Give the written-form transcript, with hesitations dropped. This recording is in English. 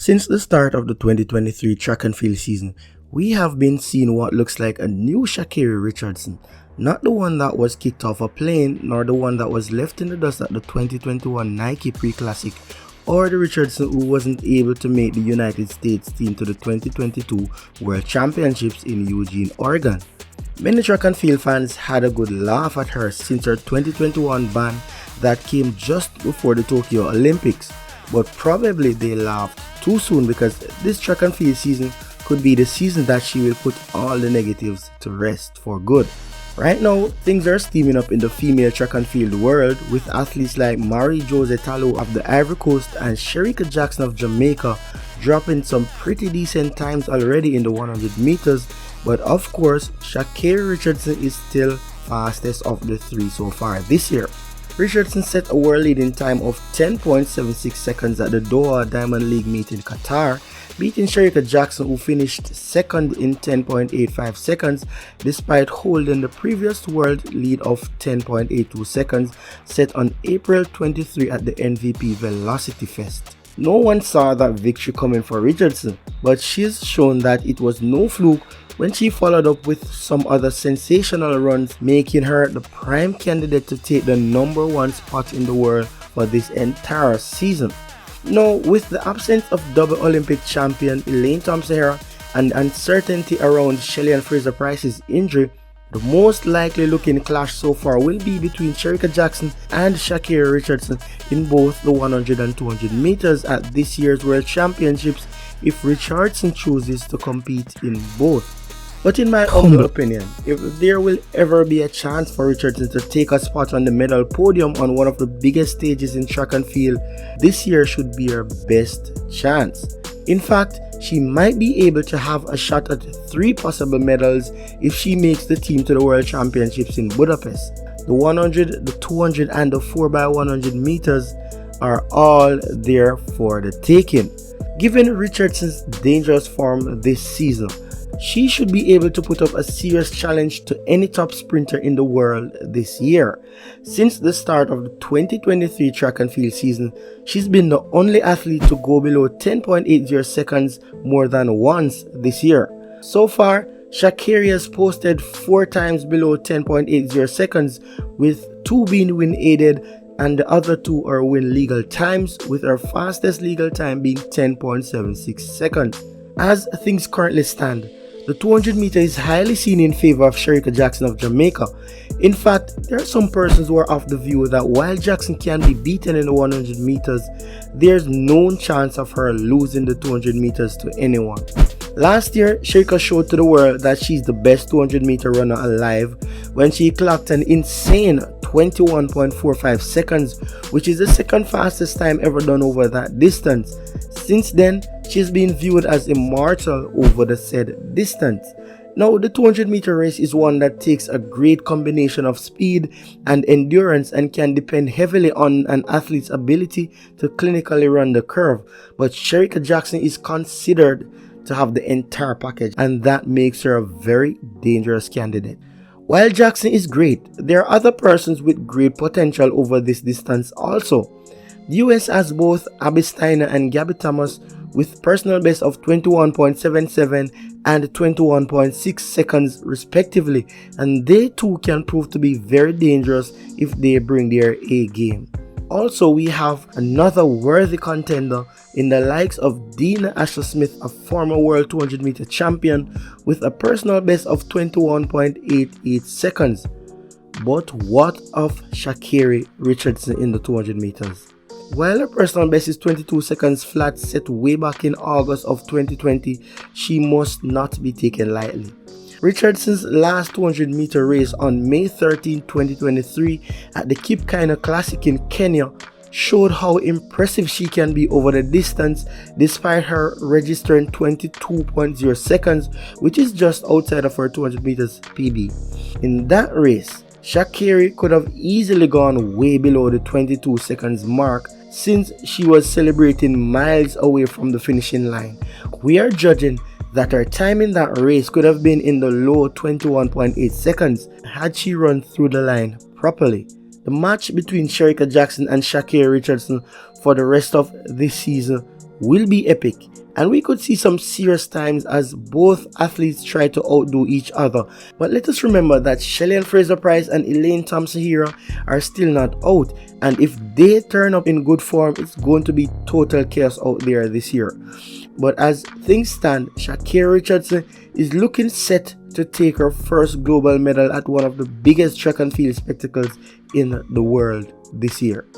Since the start of the 2023 track and field season, we have been seeing what looks like a new Sha'Carri Richardson. Not the one that was kicked off a plane, nor the one that was left in the dust at the 2021 Nike Pre-Classic, or the Richardson who wasn't able to make the United States team to the 2022 World Championships in Eugene, Oregon. Many track and field fans had a good laugh at her since her 2021 ban that came just before the Tokyo Olympics, but probably they laughed too soon because this track and field season could be the season that she will put all the negatives to rest for good. Right now, things are steaming up in the female track and field world with athletes like Marie-Josée Tallot of the Ivory Coast and Shericka Jackson of Jamaica dropping some pretty decent times already in the 100 meters, but of course, Sha'Carri Richardson is still fastest of the three so far this year. Richardson set a world leading time of 10.76 seconds at the Doha Diamond League meet in Qatar, beating Shericka Jackson who finished second in 10.85 seconds despite holding the previous world lead of 10.82 seconds set on April 23 at the MVP Velocity Fest. No one saw that victory coming for Richardson, but she's shown that it was no fluke when she followed up with some other sensational runs, making her the prime candidate to take the #1 spot in the world for this entire season. Now, with the absence of double Olympic champion Elaine Thompson-Herah and uncertainty around Shelly-Ann Fraser-Pryce's injury, the most likely looking clash so far will be between Shericka Jackson and Sha'Carri Richardson in both the 100 and 200 meters at this year's World Championships if Richardson chooses to compete in both. But in my humble opinion, if there will ever be a chance for Richardson to take a spot on the medal podium on one of the biggest stages in track and field, this year should be her best chance. In fact, she might be able to have a shot at 3 possible medals if she makes the team to the World Championships in Budapest. The 100, the 200 and the 4x100 meters are all there for the taking. Given Richardson's dangerous form this season, she should be able to put up a serious challenge to any top sprinter in the world this year. Since the start of the 2023 track and field season, she's been the only athlete to go below 10.80 seconds more than once this year. So far, Sha'Carri has posted 4 times below 10.80 seconds, with 2 being win aided and the other 2 are win legal times, with her fastest legal time being 10.76 seconds. As things currently stand, the 200 meter is highly seen in favor of Shericka Jackson of Jamaica. In fact, there are some persons who are of the view that while Jackson can be beaten in the 100 meters, there's no chance of her losing the 200 meters to anyone. Last year, Shericka showed to the world that she's the best 200 meter runner alive when she clocked an insane 21.45 seconds, which is the second fastest time ever done over that distance. Since then, she's been viewed as immortal over the said distance. Now, the 200 meter race is one that takes a great combination of speed and endurance and can depend heavily on an athlete's ability to clinically run the curve, but Shericka Jackson is considered to have the entire package, and that makes her a very dangerous candidate. While Jackson is great, there are other persons with great potential over this distance also. The US has both Abby Steiner and Gabby Thomas with personal best of 21.77 and 21.6 seconds respectively, and they too can prove to be very dangerous if they bring their A game. Also, we have another worthy contender in the likes of Dina Asher-Smith, a former world 200 meter champion with a personal best of 21.88 seconds. But what of Sha'Carri Richardson in the 200 meters? While her personal best is 22 seconds flat set way back in August of 2020, she must not be taken lightly. Richardson's last 200 meter race on May 13, 2023 at the Kip Keino Classic in Kenya showed how impressive she can be over the distance despite her registering 22.0 seconds, which is just outside of her 200 meters PB. In that race, Sha'Carri could have easily gone way below the 22 seconds mark since she was celebrating miles away from the finishing line. We are judging that her time in that race could have been in the low 21.8 seconds had she run through the line properly. The match between Shericka Jackson and Sha'Carri Richardson for the rest of this season will be epic, and we could see some serious times as both athletes try to outdo each other. But let us remember that Shelly and Fraser-Pryce and Elaine Thompson-Herah are still not out, and if they turn up in good form, it's going to be total chaos out there this year. But as things stand, Sha'Carri Richardson is looking set to take her first global medal at one of the biggest track and field spectacles in the world this year.